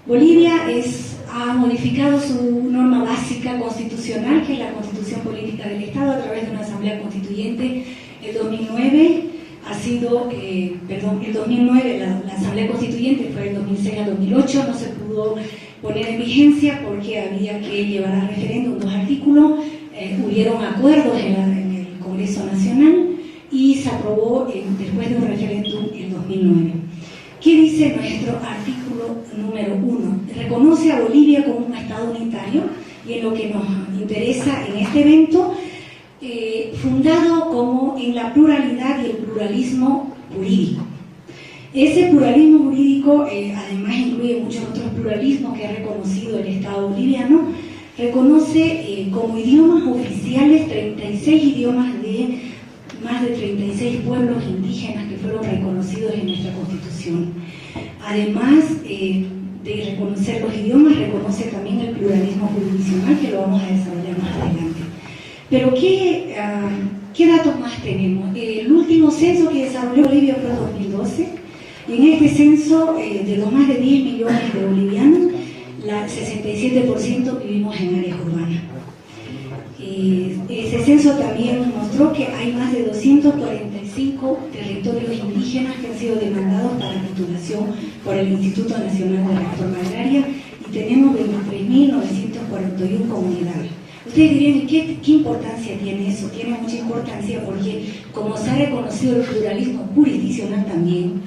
Bolivia ha modificado su norma básica constitucional, que es la Constitución Política del Estado, a través de una asamblea constituyente. El 2009 la asamblea constituyente fue del 2006 al 2008, no se pudo poner en vigencia porque había que llevar a referéndum 2 artículos, hubieron acuerdos en el Congreso Nacional y se aprobó después de un referéndum en 2009. ¿Qué dice nuestro artículo número 1? Reconoce a Bolivia como un Estado unitario, y en lo que nos interesa en este evento, fundado como en la pluralidad y el pluralismo jurídico. Ese pluralismo jurídico además incluye muchos otros pluralismos que ha reconocido el Estado boliviano. Reconoce como idiomas oficiales 36 idiomas de más de 36 pueblos indígenas que fueron reconocidos en nuestra Constitución. Además de reconocer los idiomas, reconoce también el pluralismo jurisdiccional, que lo vamos a desarrollar más adelante. Pero ¿qué datos más tenemos? El último censo que desarrolló Bolivia fue en 2012, y en este censo, de los más de 10 millones de bolivianos, el 67% vivimos en áreas urbanas. Ese censo también mostró que hay más de 245 territorios indígenas que han sido demandados para titulación por el Instituto Nacional de Reforma Agraria, y tenemos 23.941 comunidades. Ustedes dirían, ¿qué importancia tiene eso? Tiene mucha importancia porque, como se ha reconocido el pluralismo jurisdiccional también,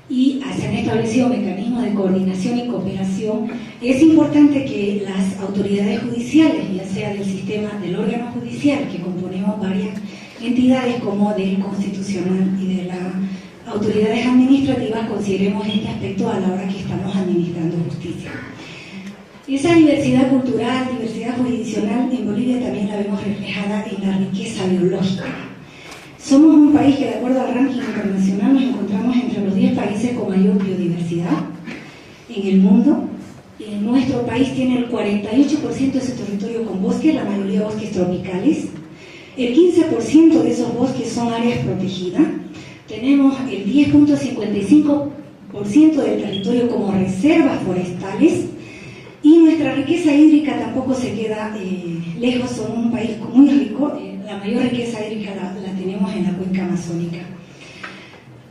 y se han establecido mecanismos de coordinación y cooperación, es importante que las autoridades judiciales, ya sea del sistema del órgano judicial, que componemos varias entidades, como del constitucional y de las autoridades administrativas, consideremos este aspecto a la hora que estamos administrando justicia. Esa diversidad cultural, diversidad jurisdiccional en Bolivia también la vemos reflejada en la riqueza biológica. Somos un país que, de acuerdo al ranking internacional, nos encontramos entre los 10 países con mayor biodiversidad en el mundo. Nuestro país tiene el 48% de su territorio con bosques, la mayoría bosques tropicales. El 15% de esos bosques son áreas protegidas. Tenemos el 10.55% del territorio como reservas forestales. Y nuestra riqueza hídrica tampoco se queda lejos. Somos un país muy rico. La mayor riqueza hídrica la tenemos en la cuenca amazónica.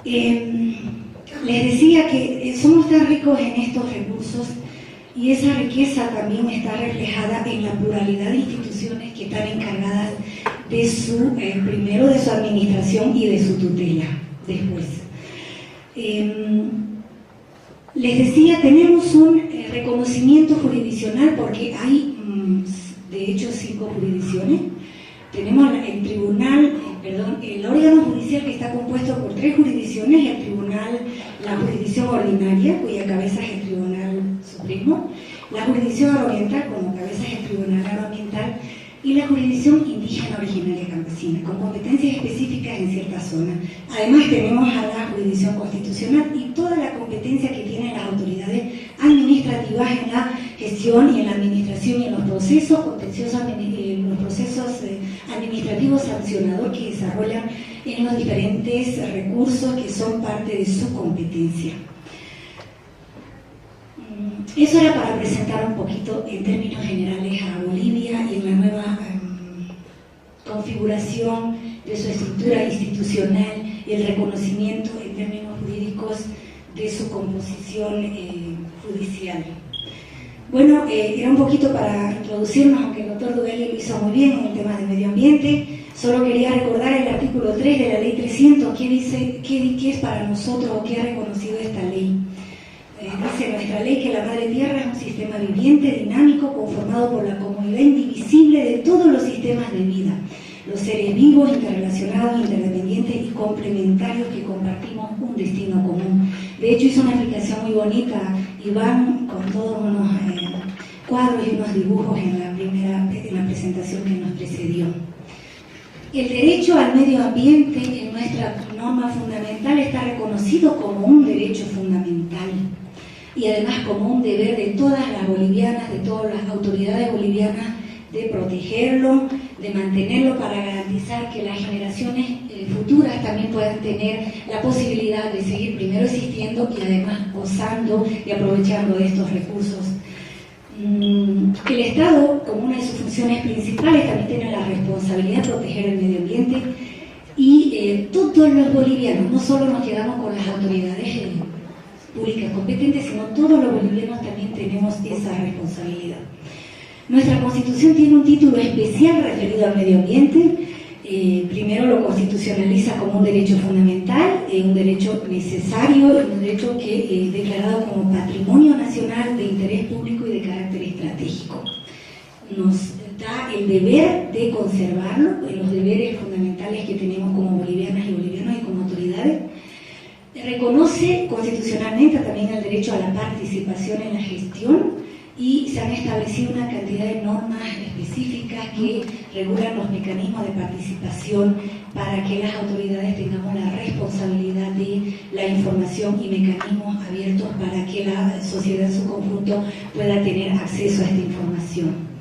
Les decía que somos tan ricos en estos recursos, y esa riqueza también está reflejada en la pluralidad de instituciones que están encargadas de primero de su administración y de su tutela después. Les decía, tenemos un reconocimiento jurisdiccional porque hay, de hecho, 5 jurisdicciones. Tenemos el órgano judicial, que está compuesto por 3 jurisdicciones: el tribunal, la jurisdicción ordinaria, cuya cabeza es el Tribunal Supremo, la jurisdicción oriental, como cabeza es el Tribunal Agroambiental, y la jurisdicción indígena originaria campesina, con competencias específicas en ciertas zonas. Además tenemos a la jurisdicción constitucional y toda la competencia que tienen las autoridades administrativas en la gestión y en la administración y en los procesos contenciosos, los procesos administrativos sancionadores que desarrollan en los diferentes recursos que son parte de su competencia. Eso era para presentar un poquito en términos generales a Bolivia y en la nueva configuración de su estructura institucional y el reconocimiento en términos jurídicos de su composición judicial. Bueno, era un poquito para introducirnos, aunque el doctor Dugali lo hizo muy bien en el tema de medio ambiente. Solo quería recordar el artículo 3 de la ley 300, que dice qué es para nosotros o qué ha reconocido esta ley. Dice nuestra ley que la madre tierra es un sistema viviente, dinámico, conformado por la comunidad indivisible de todos los sistemas de vida, los seres vivos, interrelacionados, interdependientes y complementarios que compartimos un destino común. De hecho, hizo una explicación muy bonita Iván, con todos unos cuadros y unos dibujos en la presentación que nos precedió. El derecho al medio ambiente en nuestra norma fundamental está reconocido como un derecho fundamental, y además como un deber de todas las bolivianas, de todas las autoridades bolivianas, de protegerlo, de mantenerlo para garantizar que las generaciones futuras también puedan tener la posibilidad de seguir primero existiendo y además gozando y aprovechando de estos recursos. El Estado, como una de sus funciones principales, también tiene la responsabilidad de proteger el medio ambiente y todos los bolivianos, no solo nos quedamos con las autoridades públicas competentes, sino todos los bolivianos también tenemos esa responsabilidad. Nuestra Constitución tiene un título especial referido al medio ambiente. Primero lo constitucionaliza como un derecho fundamental, un derecho necesario, un derecho que es declarado como patrimonio nacional de interés público y de carácter estratégico. Nos da el deber de conservarlo, los deberes fundamentales que tenemos como bolivianas y bolivianos y como autoridades. Reconoce constitucionalmente también el derecho a la participación en la gestión y se han establecido una cantidad de normas específicas que regulan los mecanismos de participación para que las autoridades tengamos la responsabilidad de la información y mecanismos abiertos para que la sociedad en su conjunto pueda tener acceso a esta información.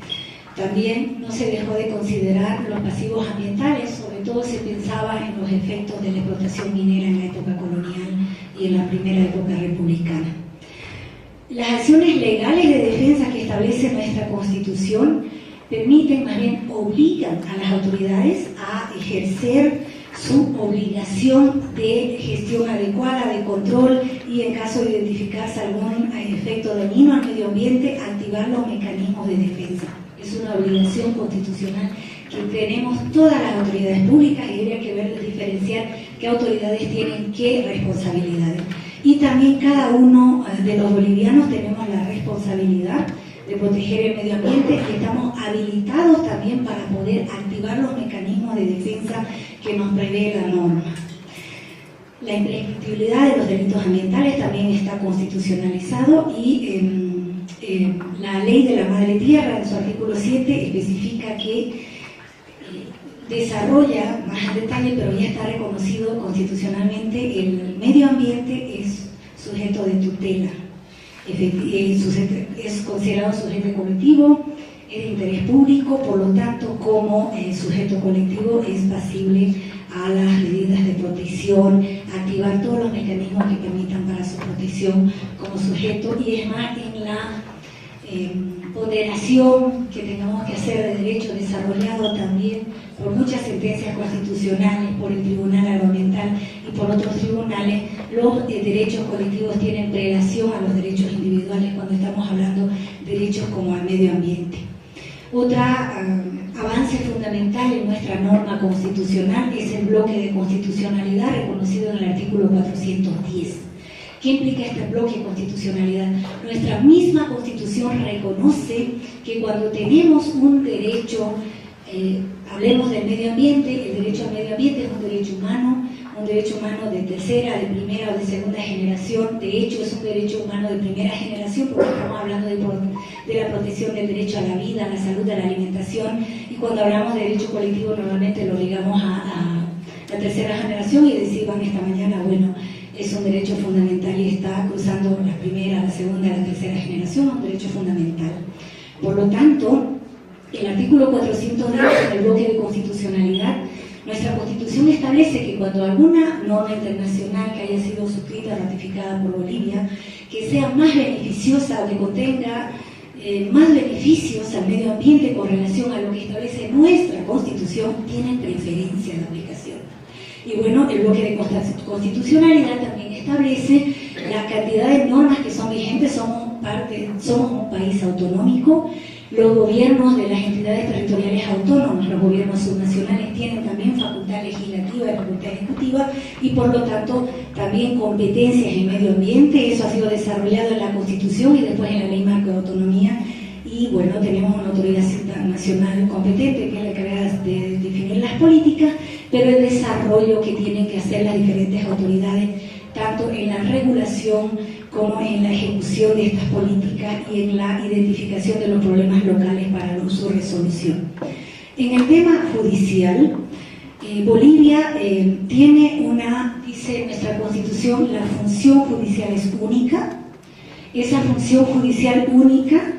También no se dejó de considerar los pasivos ambientales, sobre todo se pensaba en los efectos de la explotación minera en la época colonial y en la primera época republicana. Las acciones legales de defensa que establece nuestra Constitución permiten, más bien obligan a las autoridades a ejercer su obligación de gestión adecuada, de control y en caso de identificarse algún efecto dañino al medio ambiente, activar los mecanismos de defensa. Es una obligación constitucional que tenemos todas las autoridades públicas y habría que ver, diferenciar qué autoridades tienen qué responsabilidades. Y también cada uno de los bolivianos tenemos la responsabilidad de proteger el medio ambiente y estamos habilitados también para poder activar los mecanismos de defensa que nos prevé la norma. La imprescriptibilidad de los delitos ambientales también está constitucionalizado y la ley de la madre tierra en su artículo 7 especifica que desarrolla más en detalle, pero ya está reconocido constitucionalmente, el medio ambiente es sujeto de tutela, es considerado sujeto colectivo, es de interés público, por lo tanto como sujeto colectivo es pasible a las medidas de protección, activar todos los mecanismos que permitan para su protección como sujeto, y es más en la ponderación que tengamos que hacer de derecho desarrollado también por muchas sentencias constitucionales, por el Tribunal Agroambiental y por otros tribunales, los derechos colectivos tienen prelación a los derechos individuales cuando estamos hablando de derechos como al medio ambiente. Otro avance fundamental en nuestra norma constitucional es el bloque de constitucionalidad reconocido en el artículo 410. ¿Qué implica este bloque de constitucionalidad? Nuestra misma Constitución reconoce que cuando tenemos un derecho, hablemos del medio ambiente, el derecho al medio ambiente es un derecho humano de tercera, de primera o de segunda generación. De hecho, es un derecho humano de primera generación porque estamos hablando de la protección del derecho a la vida, a la salud, a la alimentación, y cuando hablamos de derecho colectivo normalmente lo ligamos a la tercera generación y decían esta mañana, bueno, es un derecho fundamental y está cruzando la primera, la segunda, la tercera generación, un derecho fundamental. Por lo tanto, el artículo 410 del bloque de constitucionalidad, nuestra Constitución establece que cuando alguna norma internacional que haya sido suscrita, ratificada por Bolivia, que sea más beneficiosa o que contenga más beneficios al medio ambiente con relación a lo que establece nuestra Constitución, tiene preferencia de aplicación. Y bueno, el bloque de constitucionalidad también establece la cantidad de normas que son vigentes. Somos un país autonómico. Los gobiernos de las entidades territoriales autónomas, los gobiernos subnacionales, tienen también facultad legislativa y facultad ejecutiva y por lo tanto también competencias en medio ambiente. Eso ha sido desarrollado en la Constitución y después en la Ley Marco de Autonomía. Y bueno, tenemos una autoridad nacional competente que es la encargada de definir las políticas, pero el desarrollo que tienen que hacer las diferentes autoridades, tanto en la regulación como en la ejecución de estas políticas y en la identificación de los problemas locales para su resolución. En el tema judicial, Bolivia tiene dice nuestra Constitución, la función judicial es única. Esa función judicial única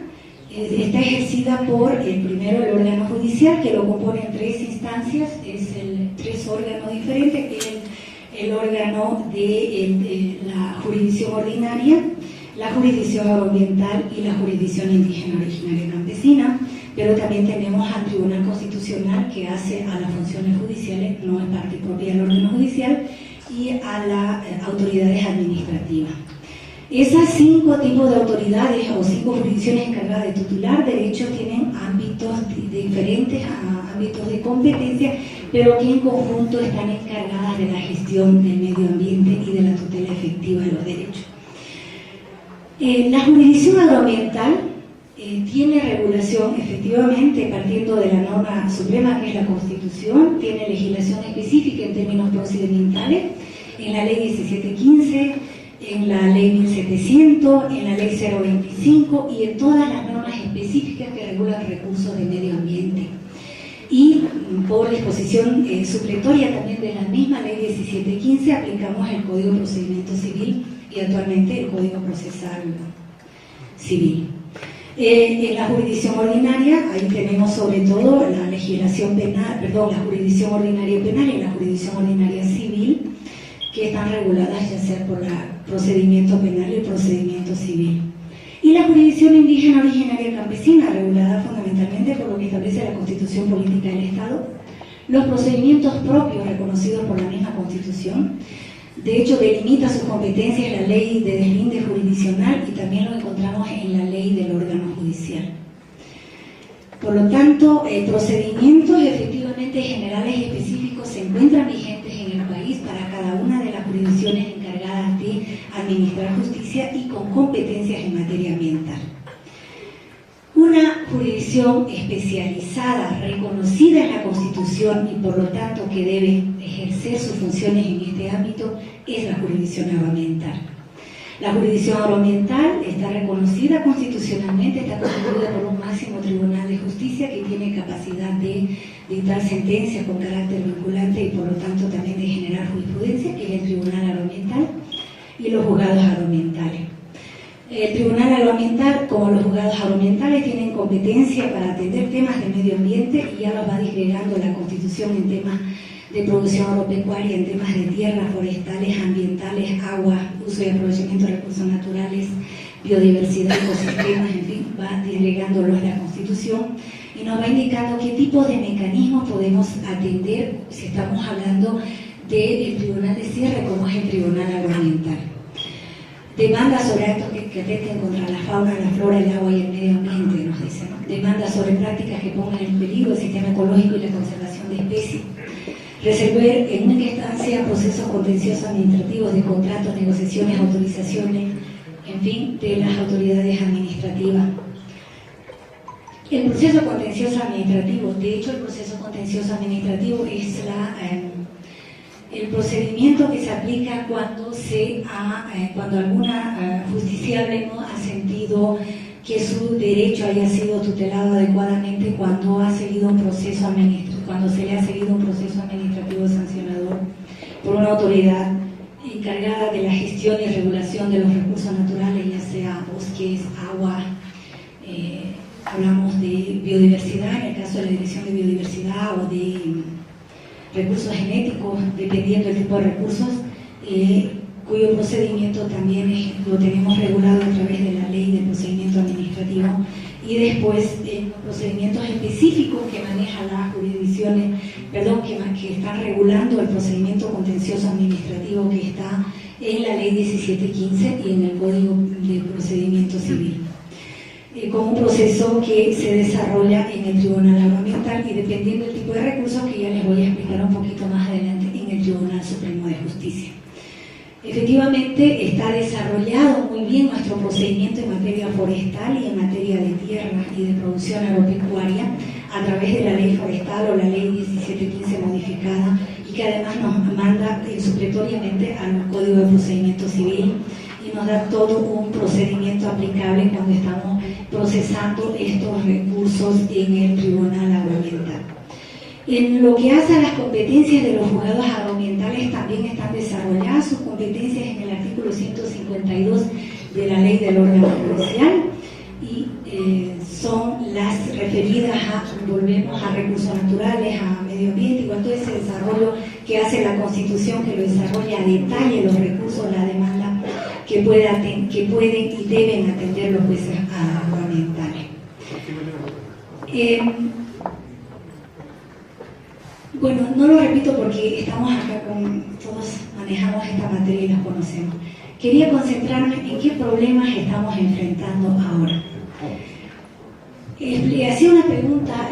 está ejercida por primero el órgano judicial, que lo componen 3 instancias, es 3 órganos diferentes, que es el órgano de la jurisdicción ordinaria, la jurisdicción agroambiental y la jurisdicción indígena originaria campesina, pero también tenemos al Tribunal Constitucional, que hace a las funciones judiciales, no es parte propia del órgano judicial, y a las autoridades administrativas. Esas 5 tipos de autoridades o 5 jurisdicciones encargadas de tutelar derechos tienen ámbitos diferentes, ámbitos de competencia, pero que en conjunto están encargadas de la gestión del medio ambiente y de la tutela efectiva de los derechos. La jurisdicción agroambiental tiene regulación, efectivamente, partiendo de la norma suprema, que es la Constitución, tiene legislación específica en términos procedimentales, en la Ley 1715, en la Ley 1700, en la Ley 025 y en todas las normas específicas que regulan recursos de medio ambiente. Y por disposición supletoria también de la misma Ley 1715 aplicamos el Código de Procedimiento Civil y actualmente el Código Procesal Civil. En la jurisdicción ordinaria, ahí tenemos sobre todo la legislación penal, la jurisdicción ordinaria penal y la jurisdicción ordinaria civil, que están reguladas ya sea por el procedimiento penal y el procedimiento civil. Y la jurisdicción indígena originaria campesina, regulada fundamentalmente por lo que establece la Constitución Política del Estado, los procedimientos propios reconocidos por la misma Constitución. De hecho, delimita sus competencias en la ley de deslinde jurisdiccional y también lo encontramos en la ley del órgano judicial. Por lo tanto, procedimientos efectivamente generales y específicos se encuentran vigentes en el país para cada una de las jurisdicciones encargadas de administrar justicia y con competencias en materia ambiental. Una jurisdicción especializada, reconocida en la Constitución y por lo tanto que debe ejercer sus funciones en este ámbito, es la jurisdicción agroambiental. La jurisdicción agroambiental está reconocida constitucionalmente, está constituida por un máximo tribunal de justicia que tiene capacidad de dictar sentencias con carácter vinculante y por lo tanto también de generar jurisprudencia, que es el Tribunal Agroambiental y los juzgados agroambientales. El Tribunal Agroambiental, como los juzgados agroambientales, tienen competencia para atender temas de medio ambiente y ya los va disgregando la Constitución en temas de producción agropecuaria, en temas de tierras, forestales, ambientales, agua, uso y aprovechamiento de recursos naturales, biodiversidad, ecosistemas, en fin, va disgregándolos la Constitución y nos va indicando qué tipos de mecanismos podemos atender si estamos hablando del Tribunal de Cierre, como es el Tribunal Agroambiental. Demandas sobre actos que atenten contra la fauna, la flora, el agua y el medio ambiente, nos dicen, ¿no? Demandas sobre prácticas que pongan en peligro el sistema ecológico y la conservación de especies. Resolver en única instancia procesos contenciosos administrativos de contratos, negociaciones, autorizaciones, en fin, de las autoridades administrativas. El proceso contencioso administrativo, de hecho el proceso contencioso administrativo es el procedimiento que se aplica cuando alguna justiciable no ha sentido que su derecho haya sido tutelado adecuadamente cuando ha seguido un proceso cuando se le ha seguido un proceso administrativo sancionador por una autoridad encargada de la gestión y regulación de los recursos naturales, ya sea bosques, agua, hablamos de biodiversidad, en el caso de la Dirección de Biodiversidad o de recursos genéticos, dependiendo del tipo de recursos, cuyo procedimiento también lo tenemos regulado a través de la ley de procedimiento administrativo y después los procedimientos específicos que manejan las jurisdicciones, que están regulando el procedimiento contencioso administrativo que está en la ley 1715 y en el Código de Procedimiento Civil. Como un proceso que se desarrolla en el Tribunal Agroambiental y dependiendo del tipo de recursos que ya les voy a explicar un poquito más adelante en el Tribunal Supremo de Justicia. Efectivamente está desarrollado muy bien nuestro procedimiento en materia forestal y en materia de tierras y de producción agropecuaria a través de la ley forestal o la ley 1715 modificada y que además nos manda supletoriamente al Código de Procedimiento Civil y nos da todo un procedimiento aplicable cuando estamos procesando estos recursos en el Tribunal Agroambiental. En lo que hace a las competencias de los juzgados agroambientales también están desarrolladas sus competencias en el artículo 152 de la ley del órgano judicial y son volvemos a recursos naturales, a medio ambiente, igual todo ese desarrollo que hace la Constitución, que lo desarrolla a detalle los recursos, la demanda que pueden y deben atender los jueces agroambientales. Bueno, no lo repito porque estamos acá todos manejamos esta materia y nos conocemos. Quería concentrarme en qué problemas estamos enfrentando ahora. Le hacía una pregunta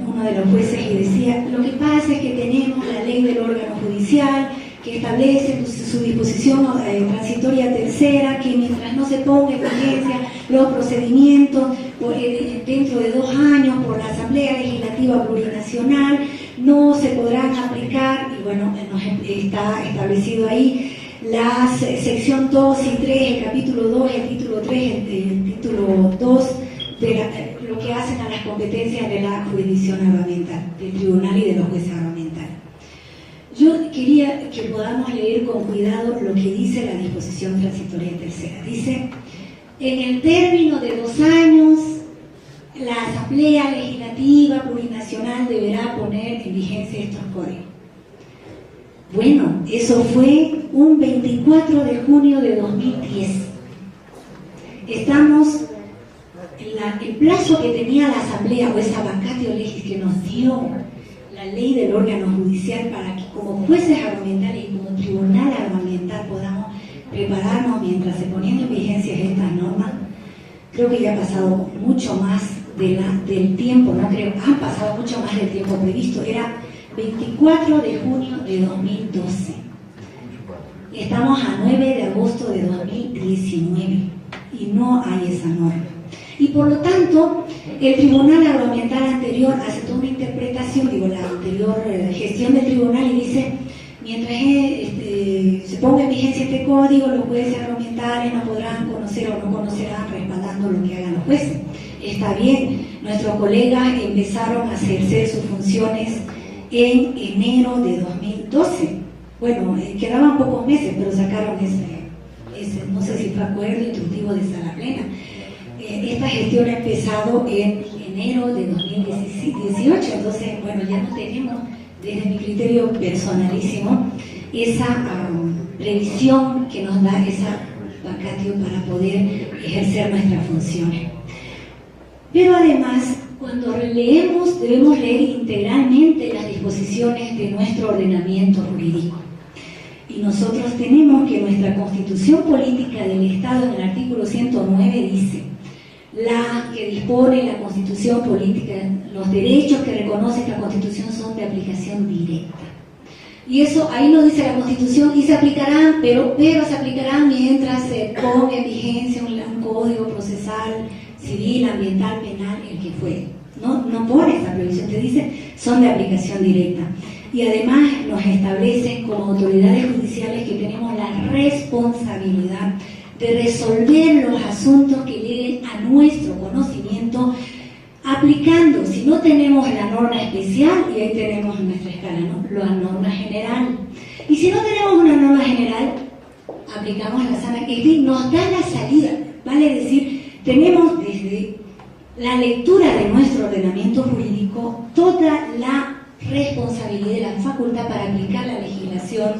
uno de los jueces y decía, lo que pasa es que tenemos la ley del órgano judicial que establece su disposición transitoria tercera, que mientras no se ponga en vigencia los procedimientos dentro de 2 años por la Asamblea Legislativa Plurinacional, no se podrán aplicar, y bueno, está establecido ahí la sección 2 y 3, el capítulo 2, el título 3, el título 2, de lo que hacen a las competencias de la jurisdicción agroambiental, del tribunal y de los jueces agroambientales. Yo quería que podamos leer con cuidado lo que dice la disposición transitoria tercera. Dice, en el término de 2 años, la Asamblea Legislativa Plurinacional deberá poner en vigencia estos códigos. Bueno, eso fue un 24 de junio de 2010. Estamos el plazo que tenía la Asamblea o esa vacatio legis que nos dio la ley del órgano judicial para que como jueces agroambientales y como tribunal agroambiental podamos prepararnos mientras se ponían en vigencia estas normas. Creo que ya ha pasado mucho más del tiempo, no creo, han pasado mucho más del tiempo previsto. Era 24 de junio de 2012. Estamos a 9 de agosto de 2019 y no hay esa norma. Y por lo tanto, el Tribunal Agroambiental anterior hace toda una interpretación, la anterior gestión del tribunal, y dice, mientras se ponga en vigencia este código, los jueces agroambientales no podrán conocer o no conocerán respaldando lo que hagan los jueces. Está bien, nuestros colegas empezaron a ejercer sus funciones en enero de 2012. Bueno, quedaban pocos meses, pero sacaron ese no sé si fue acuerdo instructivo de sala plena. Esta gestión ha empezado en enero de 2018, entonces, bueno, ya no tenemos, desde mi criterio personalísimo, esa previsión que nos da esa vacatio para poder ejercer nuestras funciones. Pero además, cuando leemos, debemos leer integralmente las disposiciones de nuestro ordenamiento jurídico. Y nosotros tenemos que nuestra Constitución Política del Estado, en el artículo 109, dice: la que dispone la Constitución Política, los derechos que reconoce esta Constitución son de aplicación directa. Y eso ahí lo dice la Constitución, y se aplicarán, pero se aplicarán mientras se ponga en vigencia un código procesal, civil, ambiental, penal, el que fuere. No pone esa previsión, te dice, son de aplicación directa. Y además nos establecen como autoridades judiciales que tenemos la responsabilidad de resolver los asuntos que lleguen a nuestro conocimiento aplicando, si no tenemos la norma especial, y ahí tenemos en nuestra escala, ¿no?, la norma general. Y si no tenemos una norma general, aplicamos la sana, es decir, nos da la salida, vale decir, tenemos desde la lectura de nuestro ordenamiento jurídico toda la responsabilidad y la facultad para aplicar la legislación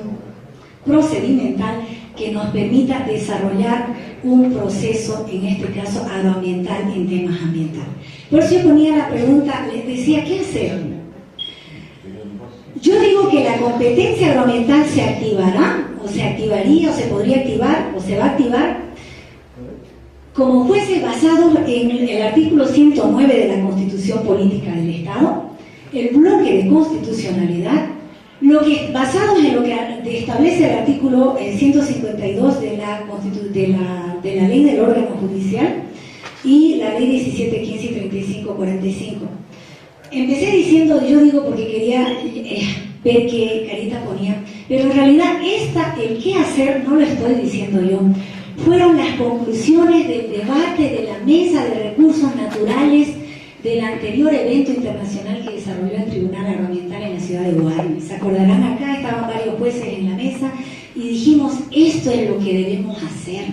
procedimental que nos permita desarrollar un proceso, en este caso agroambiental, en temas ambientales. Por eso yo ponía la pregunta, les decía, ¿qué hacer? Yo digo que la competencia agroambiental se activará, o se activaría, o se podría activar, o se va a activar como jueces basados en el artículo 109 de la Constitución Política del Estado, el bloque de constitucionalidad, basados en lo que establece el artículo 152 de la ley del órgano judicial y la ley 17, 15 y 35, 45. Empecé diciendo, yo digo porque quería ver qué carita ponía, pero en realidad el qué hacer no lo estoy diciendo yo. Fueron las conclusiones del debate de la Mesa de Recursos Naturales del anterior evento internacional que desarrolló el Tribunal Agroambiental en la ciudad de Guaymas. Se acordarán, acá estaban varios jueces en la mesa y dijimos, esto es lo que debemos hacer.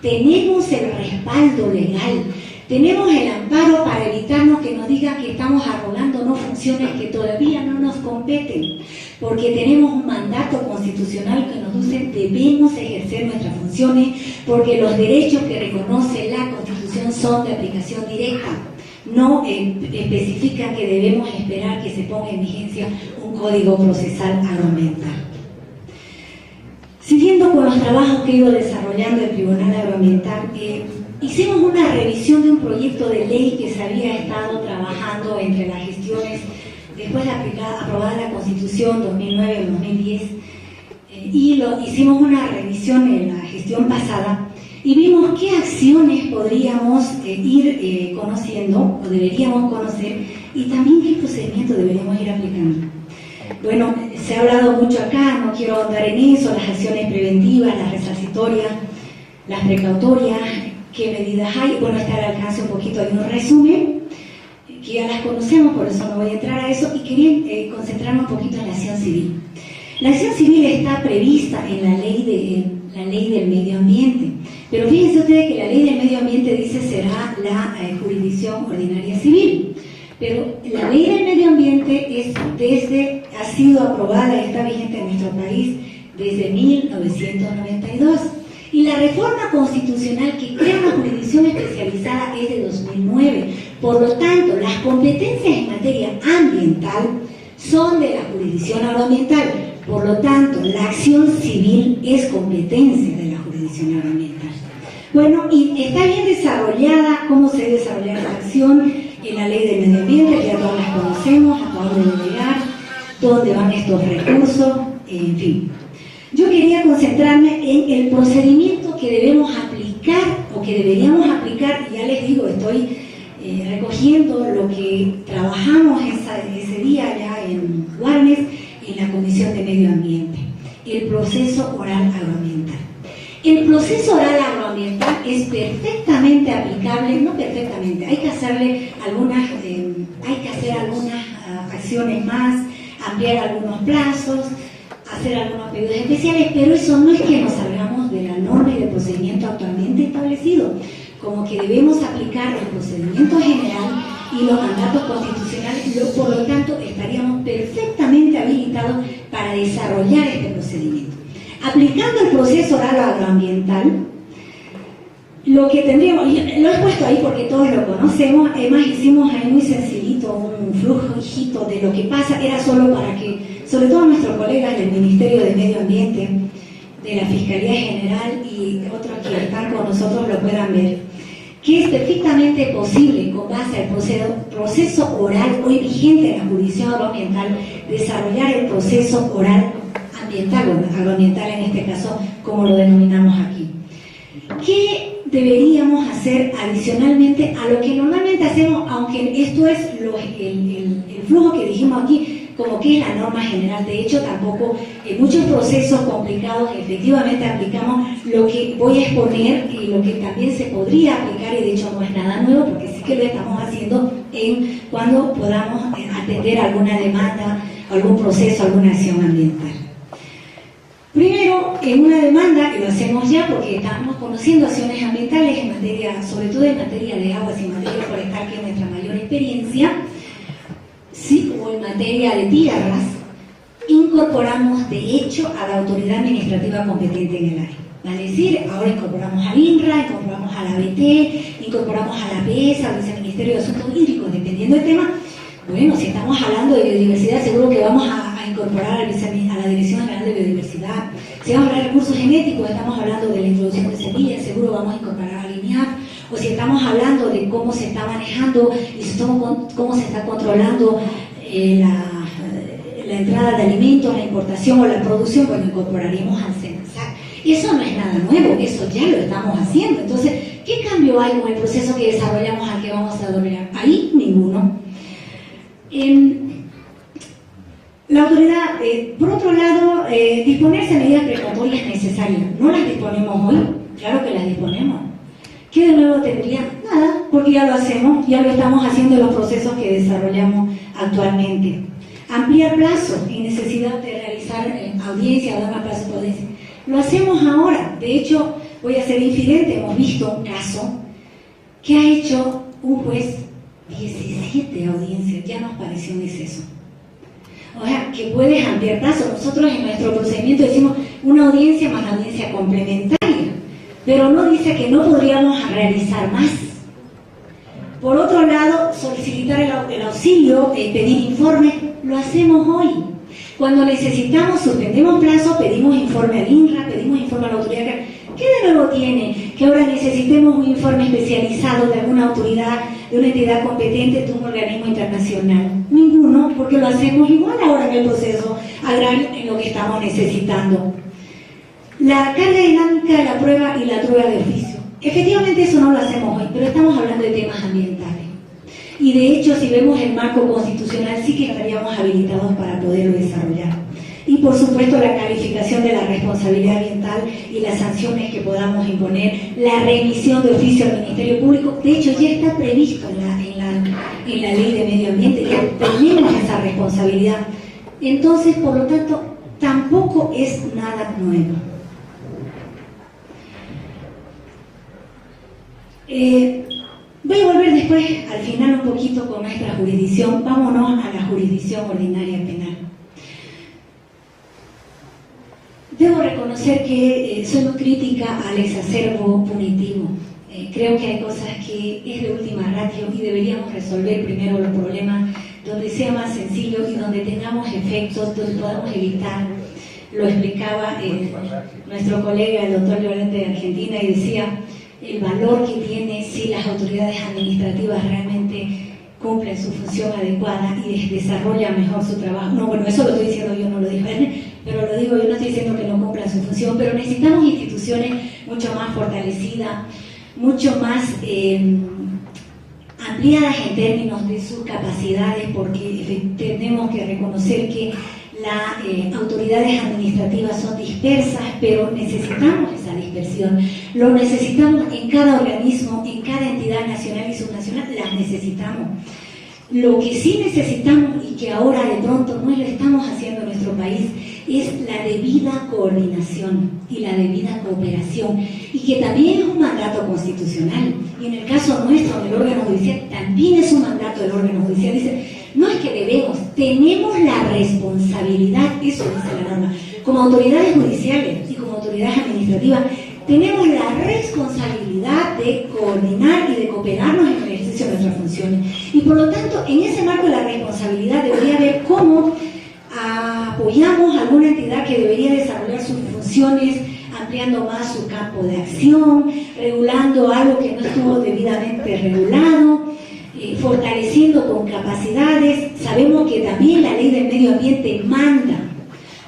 Tenemos el respaldo legal, Tenemos el amparo para evitarnos que nos digan que estamos arrolándonos funciones que todavía no nos competen, porque tenemos un mandato constitucional que nos dice debemos ejercer nuestras funciones, porque los derechos que reconoce la Constitución son de aplicación directa. No especifica que debemos esperar que se ponga en vigencia un código procesal agroambiental. Siguiendo con los trabajos que he ido desarrollando el Tribunal Agroambiental, hicimos una revisión de un proyecto de ley que se había estado trabajando entre las gestiones después de aprobada la Constitución 2009-2010, y hicimos una revisión en la gestión pasada y vimos qué acciones podríamos ir conociendo o deberíamos conocer, y también qué procedimientos deberíamos ir aplicando. Bueno, se ha hablado mucho acá, no quiero ahondar en eso, las acciones preventivas, las resarcitorias, las precautorias, qué medidas hay. Bueno, está al alcance un poquito de un resumen, que ya las conocemos, por eso no voy a entrar a eso, y quería concentrarme un poquito en la acción civil. La acción civil está prevista en la ley del medio ambiente, pero fíjense ustedes que la ley del medio ambiente dice será la jurisdicción ordinaria civil, pero la ley del medio ambiente ha sido aprobada y está vigente en nuestro país desde 1992. Y la reforma constitucional que crea una jurisdicción especializada es de 2009. Por lo tanto, las competencias en materia ambiental son de la jurisdicción agroambiental. Por lo tanto, la acción civil es competencia de la jurisdicción agroambiental. Bueno, y está bien desarrollada cómo se debe desarrollar la acción en la ley del medio ambiente, ya todas las conocemos, hasta dónde debe llegar, dónde van estos recursos, en fin. Yo quería concentrarme en el procedimiento que debemos aplicar o que deberíamos aplicar, y ya les digo, estoy recogiendo lo que trabajamos ese día ya en Guarnes, en la Comisión de Medio Ambiente, el proceso oral agroambiental. El proceso oral agroambiental es perfectamente aplicable, no perfectamente, hay que hacer algunas acciones más, ampliar algunos plazos, hacer algunos pedidos especiales, pero eso no es que nos salgamos de la norma y del procedimiento actualmente establecido, como que debemos aplicar el procedimiento general y los mandatos constitucionales, por lo tanto estaríamos perfectamente habilitados para desarrollar este procedimiento. Aplicando el proceso oral agroambiental, lo que tendríamos, lo he puesto ahí porque todos lo conocemos, además hicimos ahí muy sencillito un flujito de lo que pasa, era solo para que, sobre todo nuestros colegas del Ministerio de Medio Ambiente, de la Fiscalía General y otros que están con nosotros lo puedan ver, que es perfectamente posible, con base al proceso oral hoy vigente en la jurisdicción agroambiental, desarrollar el proceso oral ambiental, o agroambiental en este caso, como lo denominamos aquí. ¿Qué deberíamos hacer adicionalmente a lo que normalmente hacemos, aunque esto es el flujo que dijimos aquí, como que es la norma general? De hecho, tampoco en muchos procesos complicados efectivamente aplicamos lo que voy a exponer y lo que también se podría aplicar, y de hecho no es nada nuevo porque sí que lo estamos haciendo cuando podamos atender alguna demanda, algún proceso, alguna acción ambiental. Primero, en una demanda, y lo hacemos ya porque estamos conociendo acciones ambientales en materia, sobre todo en materia de aguas y en materia forestal, que es nuestra mayor experiencia, sí, o en materia de tierras, incorporamos de hecho a la autoridad administrativa competente en el área. Vale decir, ahora incorporamos al INRA, incorporamos a la ABT, incorporamos a la APS, al Viceministerio de Asuntos Hídricos, dependiendo del tema. Bueno, si estamos hablando de biodiversidad, seguro que vamos a incorporar a la Dirección General de Biodiversidad. Si vamos a hablar de recursos genéticos, estamos hablando de la introducción de semillas, seguro vamos a incorporar a INIAP. O si estamos hablando de cómo se está manejando y cómo se está controlando la entrada de alimentos, la importación o la producción, bueno, incorporaremos al CENASAC. Eso no es nada nuevo, eso ya lo estamos haciendo. Entonces, ¿qué cambio hay con el proceso que desarrollamos al que vamos a desarrollar? Ahí ninguno. La autoridad, por otro lado, disponerse de medidas precautorias necesarias. No las disponemos hoy, claro que las disponemos. ¿Qué de nuevo tendría? Nada, porque ya lo hacemos, ya lo estamos haciendo en los procesos que desarrollamos actualmente. Ampliar plazos y necesidad de realizar audiencia, dar más plazos de audiencia. Lo hacemos ahora. De hecho, voy a ser infidente, hemos visto un caso que ha hecho un juez 17 audiencias, ya nos pareció un exceso. O sea, que puedes ampliar plazo. Nosotros en nuestro procedimiento decimos una audiencia más audiencia complementaria, pero no dice que no podríamos realizar más. Por otro lado, solicitar el auxilio, pedir informes, lo hacemos hoy. Cuando necesitamos, suspendemos plazo, pedimos informe al INRA, pedimos informe a la autoridad. ¿Qué de nuevo tiene que ahora necesitemos un informe especializado de alguna autoridad, de una entidad competente, de un organismo internacional? Ninguno, porque lo hacemos igual ahora en el proceso agrario en lo que estamos necesitando. La carga dinámica de la prueba y la prueba de oficio. Efectivamente eso no lo hacemos hoy, pero estamos hablando de temas ambientales. Y de hecho, si vemos el marco constitucional, sí que estaríamos habilitados para poderlo desarrollar. Y por supuesto la calificación de la responsabilidad ambiental y las sanciones que podamos imponer, la remisión de oficio al Ministerio Público. De hecho ya está previsto en la ley de medio ambiente, ya tenemos esa responsabilidad. Entonces, por lo tanto, tampoco es nada nuevo. Voy a volver después, al final, un poquito con nuestra jurisdicción. Vámonos a la jurisdicción ordinaria penal. Debo reconocer que soy muy crítica al exacerbo punitivo. Creo que hay cosas que es de última ratio y deberíamos resolver primero los problemas donde sea más sencillo y donde tengamos efectos, donde podamos evitar. Lo explicaba nuestro colega, el doctor Llorente de Argentina, y decía el valor que tiene si las autoridades administrativas realmente cumplen su función adecuada y desarrollan mejor su trabajo. No, bueno, eso lo estoy diciendo yo, no lo dijo él, pero lo digo yo, no estoy diciendo que no cumplan su función, pero necesitamos instituciones mucho más fortalecidas, mucho más ampliadas en términos de sus capacidades, porque tenemos que reconocer que las autoridades administrativas son dispersas, pero necesitamos esa dispersión. Lo necesitamos en cada organismo, en cada entidad nacional y subnacional, las necesitamos. Lo que sí necesitamos y que ahora de pronto no lo estamos haciendo en nuestro país es la debida coordinación y la debida cooperación, y que también es un mandato constitucional, y en el caso nuestro del órgano judicial también es un mandato del órgano judicial. Dice, no es que debemos, tenemos la responsabilidad, eso dice la norma, como autoridades judiciales y como autoridades administrativas, tenemos la responsabilidad de coordinar y de cooperarnos en el ejercicio de nuestras funciones. Y por lo tanto, en ese marco de la responsabilidad debería ver cómo apoyamos a alguna entidad que debería desarrollar sus funciones, ampliando más su campo de acción, regulando algo que no estuvo debidamente regulado, fortaleciendo con capacidades. Sabemos que también la ley del medio ambiente manda,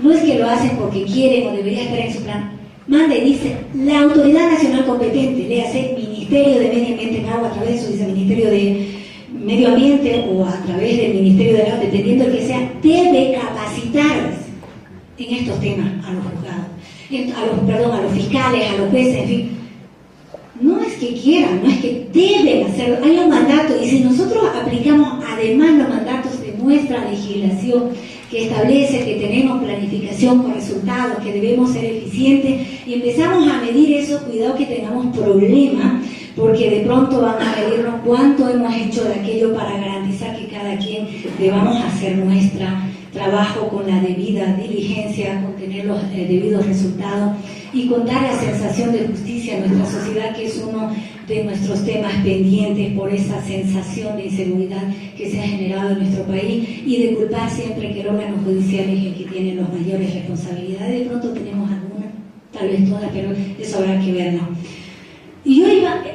no es que lo hacen porque quieren o debería estar en su plan, manda y dice, la autoridad nacional competente, léase Ministerio de Medio Ambiente en Agua, a través de su viceministerio de Medio Ambiente o a través del Ministerio de Agua, dependiendo del que sea, debe capacitarles en estos temas a los juzgados, a los fiscales, a los jueces, en fin. No es que quieran, no es que deben hacerlo, hay un mandato, y si nosotros aplicamos además los mandatos de nuestra legislación que establece que tenemos planificación con resultados, que debemos ser eficientes, y empezamos a medir eso, cuidado que tengamos problemas, porque de pronto van a medirnos cuánto hemos hecho de aquello para garantizar que cada quien debamos hacer nuestro trabajo con la debida diligencia, con tener los debidos resultados y con dar la sensación de justicia a nuestra sociedad, que es uno de nuestros temas pendientes por esa sensación de inseguridad que se ha generado en nuestro país, y de culpar siempre que el órgano judicial es el que tiene las mayores responsabilidades. De pronto tenemos algunas, tal vez todas, pero eso habrá que verlo. Y yo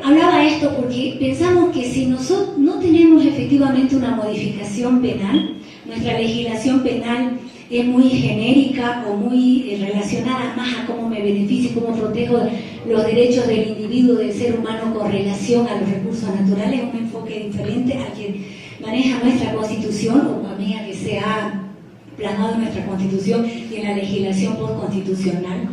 hablaba esto porque pensamos que si nosotros no tenemos efectivamente una modificación penal, nuestra legislación penal es muy genérica o muy relacionada más a cómo me beneficio, cómo protejo los derechos del individuo, del ser humano con relación a los recursos naturales, un enfoque diferente al que maneja nuestra Constitución, o a medida que se ha plasmado en nuestra Constitución y en la legislación postconstitucional.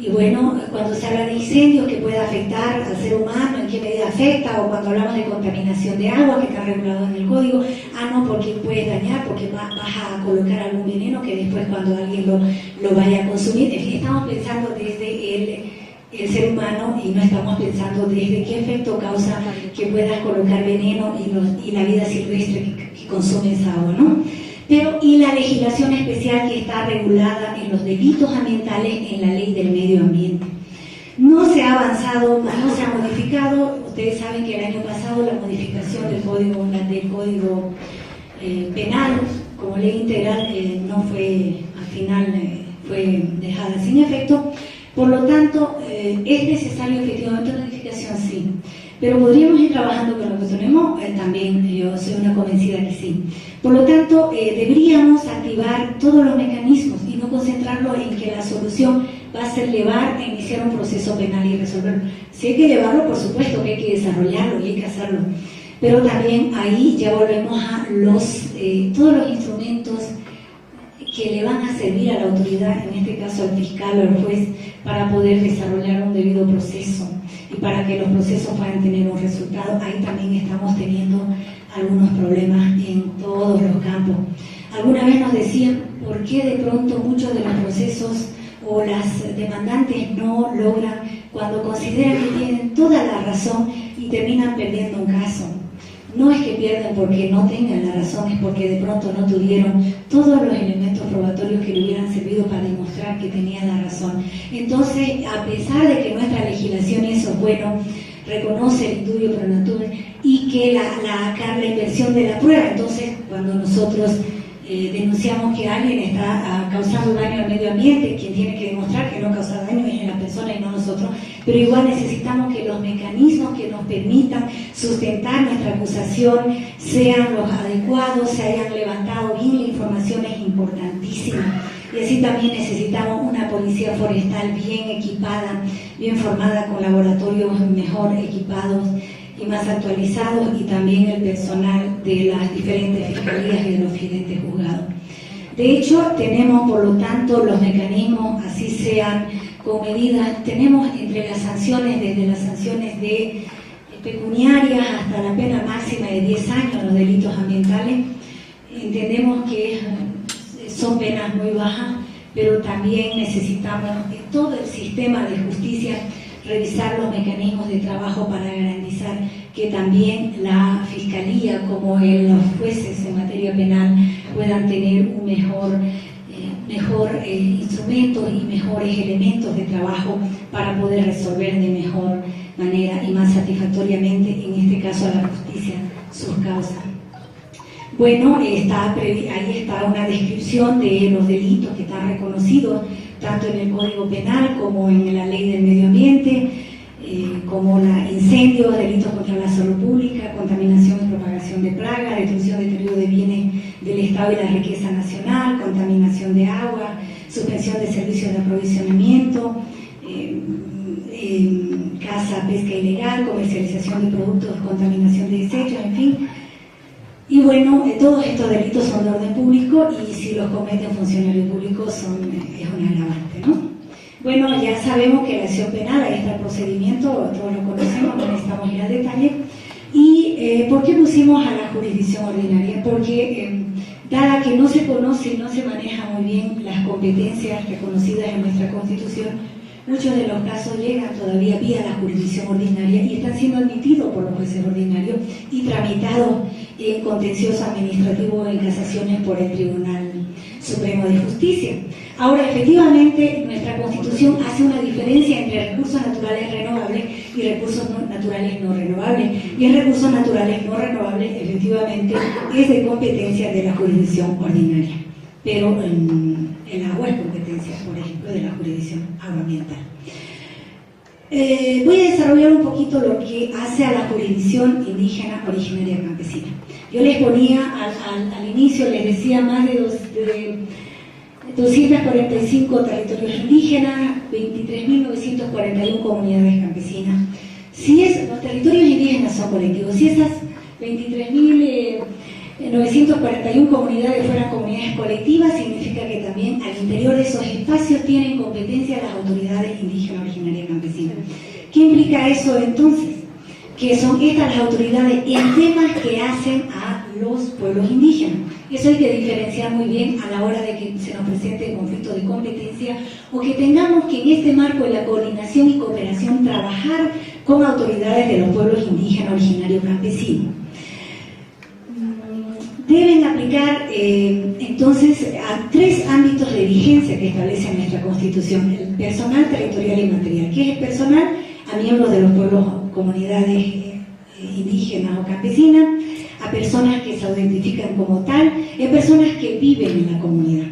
Y bueno, cuando se habla de incendios que puede afectar al ser humano, en qué medida afecta, o cuando hablamos de contaminación de agua que está regulado en el código, no, porque puede dañar, porque vas a colocar algún veneno que después cuando alguien lo vaya a consumir. En fin, estamos pensando desde el ser humano y no estamos pensando desde qué efecto causa que puedas colocar veneno y la vida silvestre que consume esa agua, ¿no? Pero, y la legislación especial que está regulada en los delitos ambientales en la ley del medio ambiente. No se ha avanzado, no se ha modificado. Ustedes saben que el año pasado la modificación del código penal como ley integral no fue, al final fue dejada sin efecto. Por lo tanto, es necesario efectivamente una modificación, sí. Pero podríamos ir trabajando con lo que tenemos también, yo soy una convencida que sí. Por lo tanto, deberíamos activar todos los mecanismos y no concentrarlo en que la solución va a ser llevar e iniciar un proceso penal y resolverlo. Si hay que llevarlo, por supuesto que hay que desarrollarlo y hay que hacerlo. Pero también ahí ya volvemos a todos los instrumentos que le van a servir a la autoridad, en este caso al fiscal o al juez, para poder desarrollar un debido proceso y para que los procesos puedan tener un resultado. Ahí también estamos teniendo algunos problemas en todos los campos. Alguna vez nos decían por qué de pronto muchos de los procesos o las demandantes no logran cuando consideran que tienen toda la razón y terminan perdiendo un caso. No es que pierdan porque no tengan la razón, es porque de pronto no tuvieron todos los elementos probatorios que le hubieran servido para demostrar que tenían la razón. Entonces, a pesar de que nuestra legislación, eso es bueno, reconoce el indubio pro natura y que la inversión de la prueba, entonces cuando nosotros denunciamos que alguien está causando daño al medio ambiente, quien tiene que demostrar que no causa daño es la persona y no nosotros, pero igual necesitamos que los mecanismos que nos permitan sustentar nuestra acusación sean los adecuados, se hayan levantado bien la información, es importantísima. Y así también necesitamos una policía forestal bien equipada, bien formada, con laboratorios mejor equipados y más actualizados, y también el personal de las diferentes fiscalías y de los diferentes juzgados. De hecho, tenemos por lo tanto los mecanismos, así sean con medidas, tenemos entre las sanciones, desde las sanciones de pecuniarias hasta la pena máxima de 10 años, los delitos ambientales. Entendemos que son penas muy bajas, pero también necesitamos en todo el sistema de justicia revisar los mecanismos de trabajo para garantizar que también la Fiscalía, como los jueces en materia penal, puedan tener un mejor instrumentos y mejores elementos de trabajo para poder resolver de mejor manera y más satisfactoriamente, en este caso a la justicia, sus causas. Bueno, ahí está una descripción de los delitos que están reconocidos tanto en el Código Penal como en la Ley del Medio Ambiente, como incendios, delitos contra la salud pública, contaminación y propagación de plagas, destrucción de deterioro de bienes del Estado y la riqueza nacional, contaminación de agua, suspensión de servicios de aprovisionamiento, caza, pesca ilegal, comercialización de productos, contaminación de desechos, en fin. Y bueno, todos estos delitos son de orden público y si los cometen funcionarios públicos es un agravante, ¿no? Bueno, ya sabemos que la acción penal, ahí está el procedimiento, todos lo conocemos, no necesitamos ir al detalle. ¿Y por qué pusimos a la jurisdicción ordinaria? Porque dada que no se conoce y no se maneja muy bien las competencias reconocidas en nuestra Constitución, muchos de los casos llegan todavía vía la jurisdicción ordinaria y están siendo admitidos por los jueces ordinarios y tramitados en contencioso administrativo o en casaciones por el Tribunal Supremo de Justicia. Ahora, efectivamente, nuestra Constitución hace una diferencia entre recursos naturales renovables y recursos naturales no renovables. Y en recursos naturales no renovables, efectivamente, es de competencia de la jurisdicción ordinaria. Pero el agua es competencia, por ejemplo, de la jurisdicción agroambiental. Voy a desarrollar un poquito lo que hace a la jurisdicción indígena originaria campesina. Yo les ponía al inicio, les decía más de 245 territorios indígenas, 23.941 comunidades campesinas. Los territorios indígenas son colectivos. Si esas 23.941 comunidades fueran comunidades colectivas, significa que también al interior de esos espacios tienen competencia las autoridades indígenas originarias campesinas. ¿Qué implica eso entonces? Que son estas las autoridades en temas que hacen a los pueblos indígenas. Eso hay que diferenciar muy bien a la hora de que se nos presente conflicto de competencia o que tengamos que en este marco de la coordinación y cooperación trabajar con autoridades de los pueblos indígenas originarios campesinos. Deben aplicar entonces a 3 ámbitos de vigencia que establece nuestra Constitución: el personal, territorial y material. ¿Qué es el personal? A miembros de los pueblos, comunidades indígenas o campesinas, a personas que se identifican como tal, y a personas que viven en la comunidad.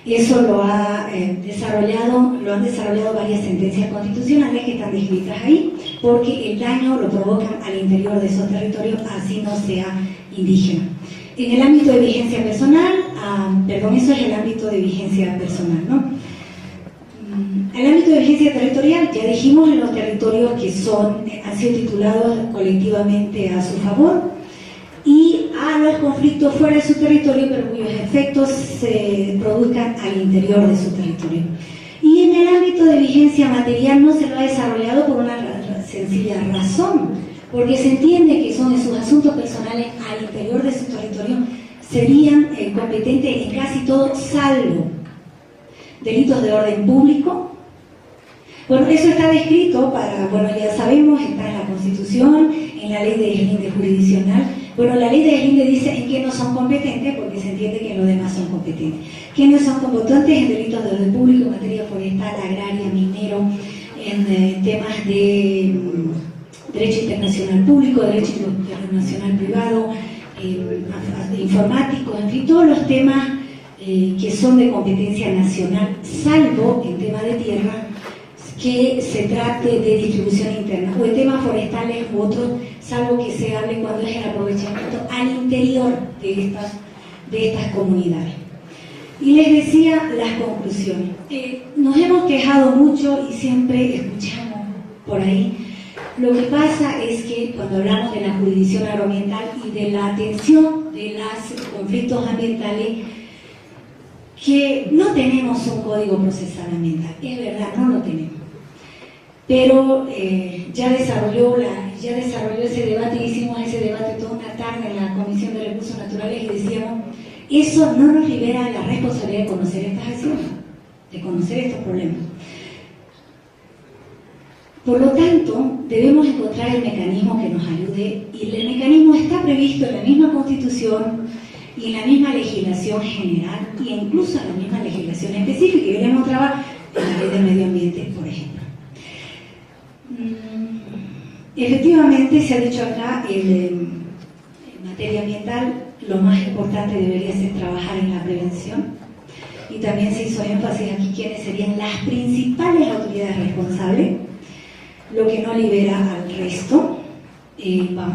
Eso lo han desarrollado varias sentencias constitucionales que están descritas ahí, porque el daño lo provocan al interior de esos territorios, así no sea indígena. En el ámbito de vigencia personal, eso es el ámbito de vigencia personal, ¿no? El ámbito de vigencia territorial, ya dijimos, en los territorios que han sido titulados colectivamente a su favor, y a los conflictos fuera de su territorio, pero cuyos efectos se produzcan al interior de su territorio. Y en el ámbito de vigencia material no se lo ha desarrollado por una sencilla razón, porque se entiende que son sus asuntos personales al interior de su territorio, serían competentes en casi todo, salvo delitos de orden público. Bueno, eso está descrito ya sabemos, está en la Constitución, en la ley de deslinde jurisdiccional. Bueno, la ley de deslinde dice en qué no son competentes, porque se entiende que en lo demás son competentes. ¿Quiénes son competentes? En delitos de orden público, en materia forestal, agraria, minero, en temas de derecho internacional público, derecho internacional privado, informático, en fin, todos los temas que son de competencia nacional, salvo en tema de tierra, que se trate de distribución interna, o en temas forestales u otros, salvo que se hable cuando es el aprovechamiento al interior de estas comunidades. Y les decía las conclusiones. Nos hemos quejado mucho y siempre escuchamos por ahí. Lo que pasa es que cuando hablamos de la jurisdicción agroambiental y de la atención de los conflictos ambientales, que no tenemos un código procesal ambiental. Es verdad, no lo tenemos. Pero ya desarrolló ese debate, hicimos ese debate toda una tarde en la Comisión de Recursos Naturales y decíamos, eso no nos libera la responsabilidad de conocer estas acciones, de conocer estos problemas. Por lo tanto, debemos encontrar el mecanismo que nos ayude, y el mecanismo está previsto en la misma Constitución y en la misma legislación general, e incluso en la misma legislación específica, y veremos trabajar en la ley del medio ambiente, por ejemplo. Efectivamente, se ha dicho acá, en materia ambiental, lo más importante debería ser trabajar en la prevención, y también se hizo énfasis aquí quiénes serían las principales autoridades responsables, lo que no libera al resto.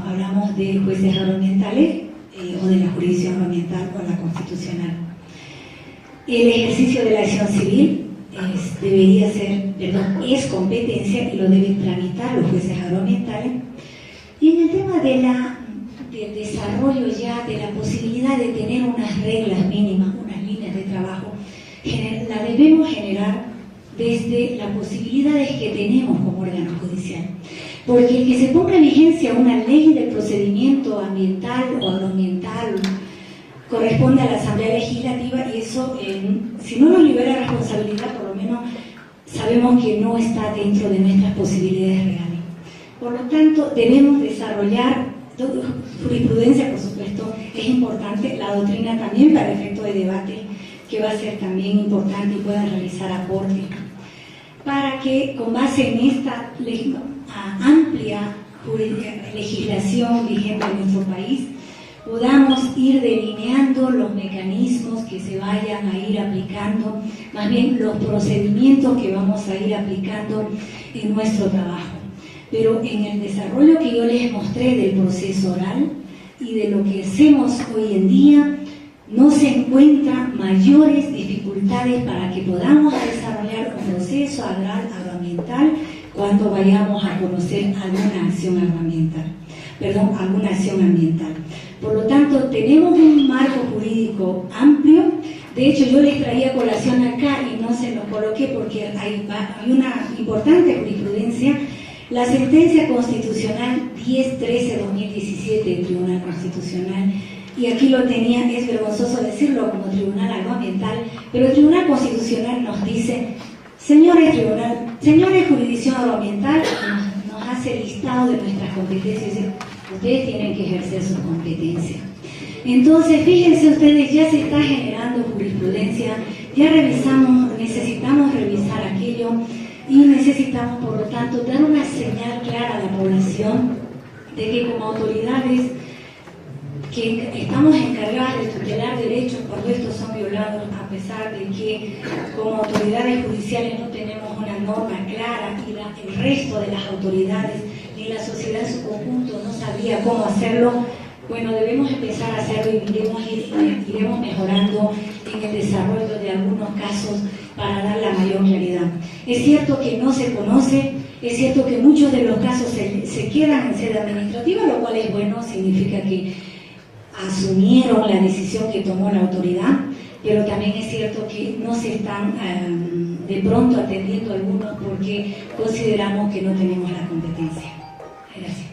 Hablamos de jueces agroambientales o de la jurisdicción agroambiental o la constitucional. El ejercicio de la acción civil es competencia y lo deben tramitar los jueces agroambientales. Y en el tema del desarrollo ya, de la posibilidad de tener unas reglas mínimas, unas líneas de trabajo, la debemos generar desde las posibilidades que tenemos como órgano judicial. Porque el que se ponga en vigencia una ley del procedimiento ambiental o agroambiental corresponde a la Asamblea Legislativa, y eso, si no nos libera responsabilidad, por lo menos sabemos que no está dentro de nuestras posibilidades reales. Por lo tanto, debemos desarrollar jurisprudencia, por supuesto, es importante, la doctrina también para efecto de debate, que va a ser también importante y puedan realizar aportes, para que con base en esta amplia legislación vigente en nuestro país, podamos ir delineando los mecanismos que se vayan a ir aplicando, más bien los procedimientos que vamos a ir aplicando en nuestro trabajo. Pero en el desarrollo que yo les mostré del proceso oral y de lo que hacemos hoy en día, no se encuentran mayores dificultades para que podamos desarrollar un proceso agroambiental cuando vayamos a conocer alguna acción ambiental. Por lo tanto, tenemos un marco jurídico amplio. De hecho, yo les traía colación acá y no se los coloqué porque hay una importante jurisprudencia. La sentencia constitucional 1013-2017 del Tribunal Constitucional y aquí lo tenía, es vergonzoso decirlo como Tribunal Agroambiental, pero el Tribunal Constitucional nos dice, señores Jurisdicción Agroambiental, nos hace listado de nuestras competencias y dice, ustedes tienen que ejercer sus competencias. Entonces, fíjense ustedes, ya se está generando jurisprudencia, ya necesitamos revisar aquello y necesitamos, por lo tanto, dar una señal clara a la población de que como autoridades que estamos encargadas de tutelar derechos cuando estos son violados, a pesar de que como autoridades judiciales no tenemos una norma clara y el resto de las autoridades ni la sociedad en su conjunto no sabía cómo hacerlo. Bueno, debemos empezar a hacerlo y iremos mejorando en el desarrollo de algunos casos para dar la mayor claridad. Es cierto que no se conoce, es cierto que muchos de los casos se quedan en sede administrativa, lo cual es bueno, significa que asumieron la decisión que tomó la autoridad, pero también es cierto que no se están de pronto atendiendo algunos porque consideramos que no tenemos la competencia. Gracias.